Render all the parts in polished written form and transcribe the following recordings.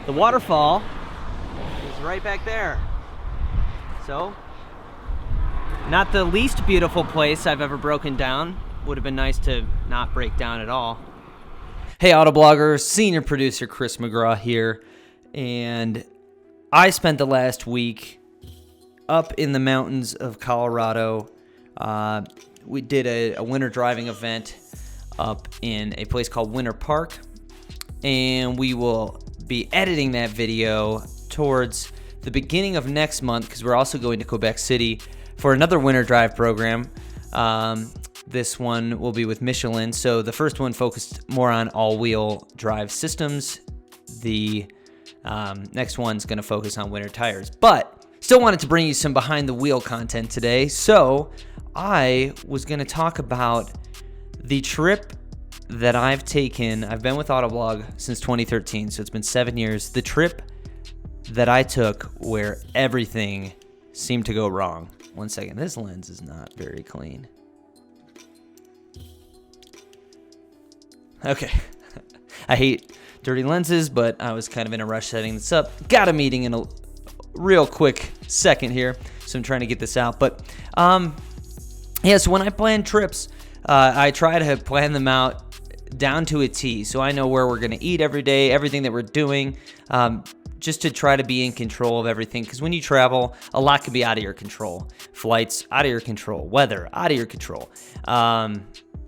The waterfall is right back there. So, not the least beautiful place I've ever broken down. Would have been nice to not break down at all. Hey, Autoblogger, senior producer Chris McGraw here, and I spent the last week up in the mountains of Colorado. We did a winter driving event up in a place called Winter Park, and we will be editing that video towards the beginning of next month because we're also going to Quebec City for another winter drive program. This one will be with Michelin. So the first one focused more on all-wheel drive systems. The next one's going to focus on winter tires. But still wanted to bring you some behind-the-wheel content today. So I was going to talk about the trip that I've taken. I've been with Autoblog since 2013, so it's been 7 years. The trip that I took where everything seemed to go wrong. One second, this lens is not very clean. Okay. I hate dirty lenses, but I was kind of in a rush setting this up. Got a meeting in a real quick second here, so I'm trying to get this out. But yeah, so when I plan trips, I try to plan them out down to a T, so I know where we're going to eat every day, everything that we're doing, just to try to be in control of everything. Because when you travel, a lot can be out of your control. Flights, out of your control. Weather, out of your control.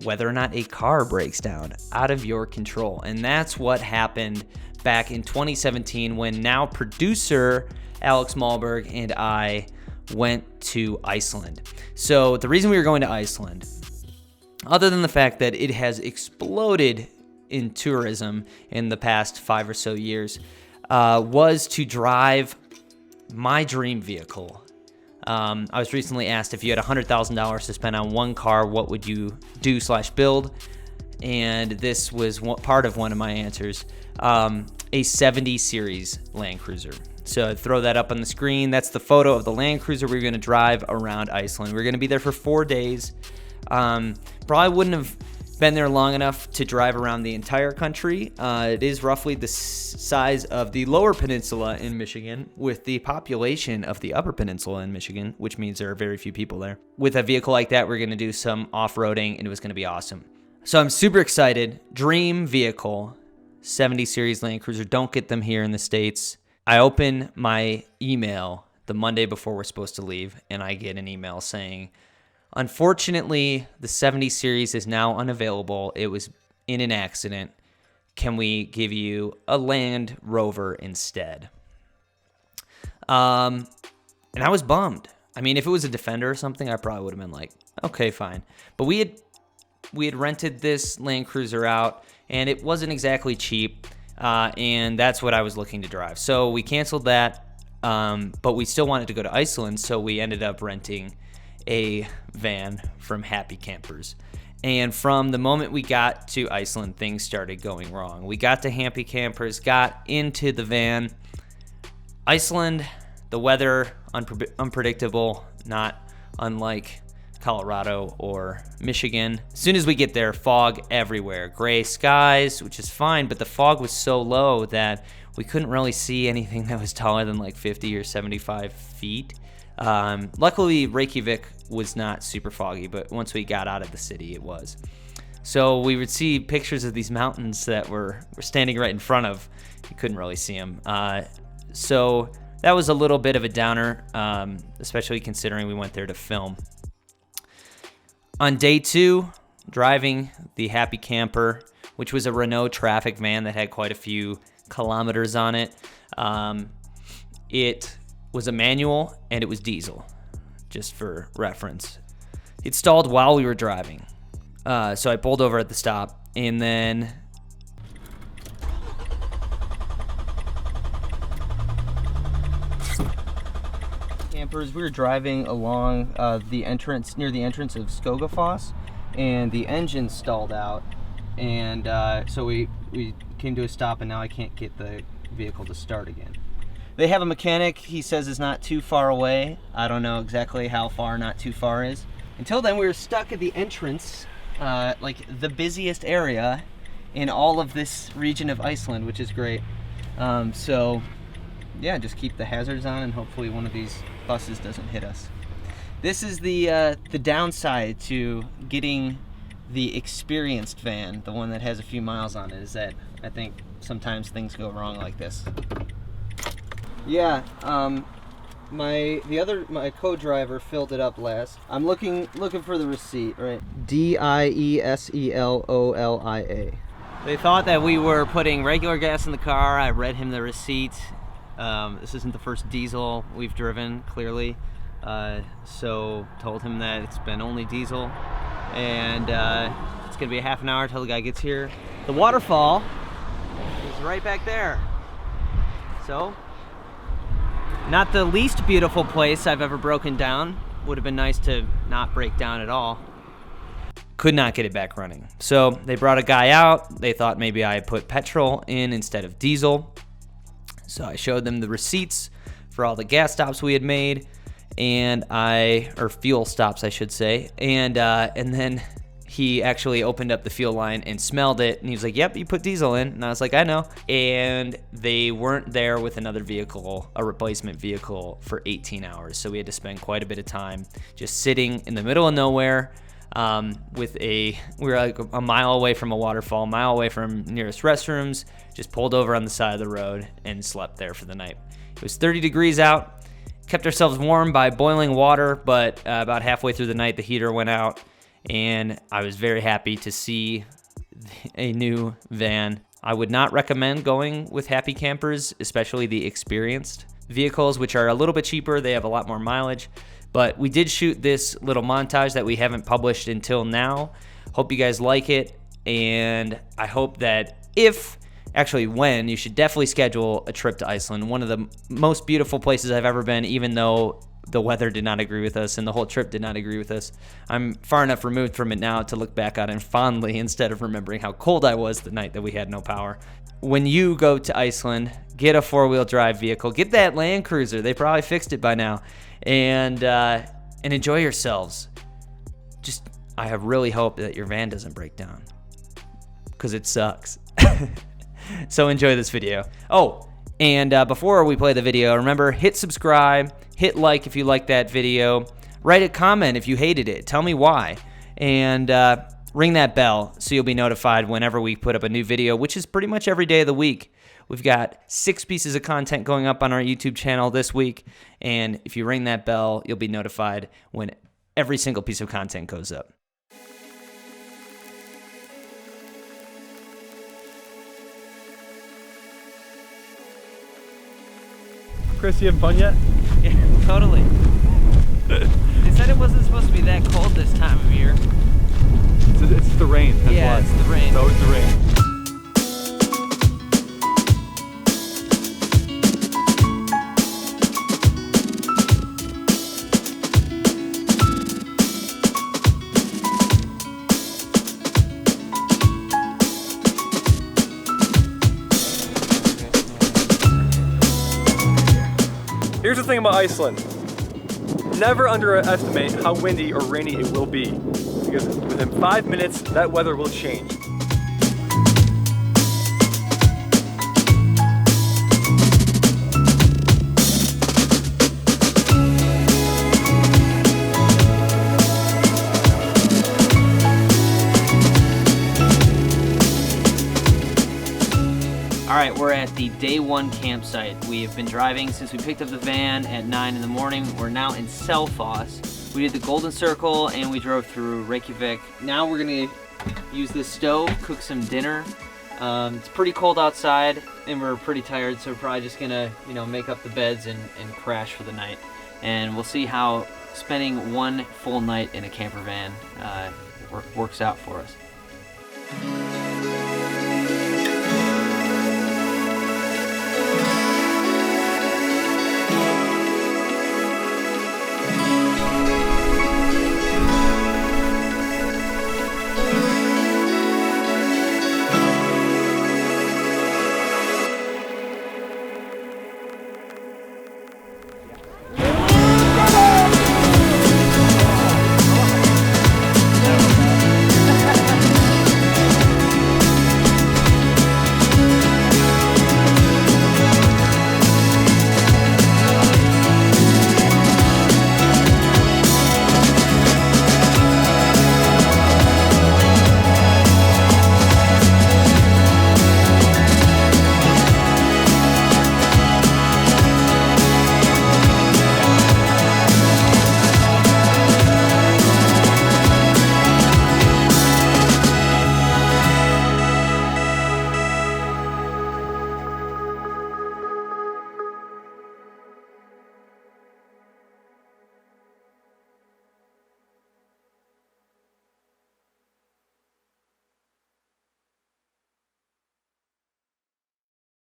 Whether or not a car breaks down, out of your control. And that's what happened back in 2017 when now producer Alex Malburg and I went to Iceland. So the reason we were going to Iceland, other than the fact that it has exploded in tourism in the past 5 or so years, was to drive my dream vehicle. I was recently asked if you had $100,000 to spend on one car, what would you do/build? And this was part of one of my answers, a 70 Series Land Cruiser. So I'd throw that up on the screen. That's the photo of the Land Cruiser we're going to drive around Iceland. We're going to be there for 4 days. Probably wouldn't have been there long enough to drive around the entire country. It is roughly the size of the lower peninsula in Michigan with the population of the upper peninsula in Michigan, which means there are very few people there. With a vehicle like that, we're going to do some off-roading, and it was going to be awesome. So I'm super excited. Dream vehicle, 70 Series Land Cruiser. Don't get them here in the States. I open my email the Monday before we're supposed to leave, and I get an email saying, unfortunately, the 70 Series is now unavailable. It was in an accident. Can we give you a Land Rover instead? And I was bummed. I mean, if it was a Defender or something, I probably would have been like, okay, fine. But we had rented this Land Cruiser out, and it wasn't exactly cheap, and that's what I was looking to drive. So we canceled that, but we still wanted to go to Iceland, so we ended up renting a van from Happy Campers. And from the moment we got to Iceland, things started going wrong. We got to Happy Campers, got into the van. Iceland, the weather, unpredictable, not unlike Colorado or Michigan. As soon as we get there, fog everywhere. Gray skies, which is fine, but the fog was so low that we couldn't really see anything that was taller than like 50 or 75 feet. Luckily, Reykjavik was not super foggy, but once we got out of the city, it was. So we would see pictures of these mountains that we're standing right in front of. You couldn't really see them. So that was a little bit of a downer, especially considering we went there to film. On day 2, driving the Happy Camper, which was a Renault Traffic van that had quite a few kilometers on it. It was a manual, and it was diesel, just for reference. It stalled while we were driving. So I pulled over at the stop, and then campers, we were driving along the entrance, near the entrance of Skogafoss, and the engine stalled out, and so we came to a stop, and now I can't get the vehicle to start again. They have a mechanic, he says, is not too far away. I don't know exactly how far not too far is. Until then, we were stuck at the entrance, like the busiest area in all of this region of Iceland, which is great. So yeah, just keep the hazards on and hopefully one of these buses doesn't hit us. This is the downside to getting the experienced van, the one that has a few miles on it, is that I think sometimes things go wrong like this. Yeah, my co-driver filled it up last. I'm looking for the receipt, right? DIESELOLIA. They thought that we were putting regular gas in the car. I read him the receipt. This isn't the first diesel we've driven, clearly. So told him that it's been only diesel, and it's gonna be a half an hour till the guy gets here. The waterfall is right back there. So, not the least beautiful place I've ever broken down. Would have been nice to not break down at all. Could not get it back running. So they brought a guy out. They thought maybe I put petrol in instead of diesel. So I showed them the receipts for all the gas stops we had made, or fuel stops, I should say. And then he actually opened up the fuel line and smelled it, and he was like, "Yep, you put diesel in." And I was like, "I know." And they weren't there with another vehicle, a replacement vehicle, for 18 hours. So we had to spend quite a bit of time just sitting in the middle of nowhere. We were like a mile away from a waterfall, a mile away from nearest restrooms, just pulled over on the side of the road and slept there for the night. It was 30 degrees out, kept ourselves warm by boiling water, but about halfway through the night, the heater went out, and I was very happy to see a new van. I would not recommend going with happy campers, especially the experienced vehicles, which are a little bit cheaper. They have a lot more mileage. But we did shoot this little montage that we haven't published until now. Hope you guys like it, and I hope that when, you should definitely schedule a trip to Iceland. One of the most beautiful places I've ever been, even though the weather did not agree with us and the whole trip did not agree with us. I'm far enough removed from it now to look back on it fondly instead of remembering how cold I was the night that we had no power. When you go to Iceland, get a four-wheel drive vehicle. Get that Land Cruiser. They probably fixed it by now. And enjoy yourselves. I really hope that your van doesn't break down, because it sucks. So enjoy this video. Oh, and before we play the video, remember, hit subscribe, hit like if you like that video, write a comment if you hated it, tell me why, and ring that bell so you'll be notified whenever we put up a new video, which is pretty much every day of the week. We've got 6 pieces of content going up on our YouTube channel this week, and if you ring that bell, you'll be notified when every single piece of content goes up. Chris, you having fun yet? Yeah, totally. They said it wasn't supposed to be that cold this time of year. It's the rain. That's why. It's the rain. It's always the rain. Here's the thing about Iceland. Never underestimate how windy or rainy it will be, because within 5 minutes, that weather will change. All right, we're at the day 1 campsite. We have been driving since we picked up the van at 9 in the morning. We're now in Selfoss. We did the Golden Circle and we drove through Reykjavik. Now we're gonna use this stove, cook some dinner. It's pretty cold outside and we're pretty tired, so we're probably just gonna, make up the beds and crash for the night. And we'll see how spending 1 full night in a camper van works out for us.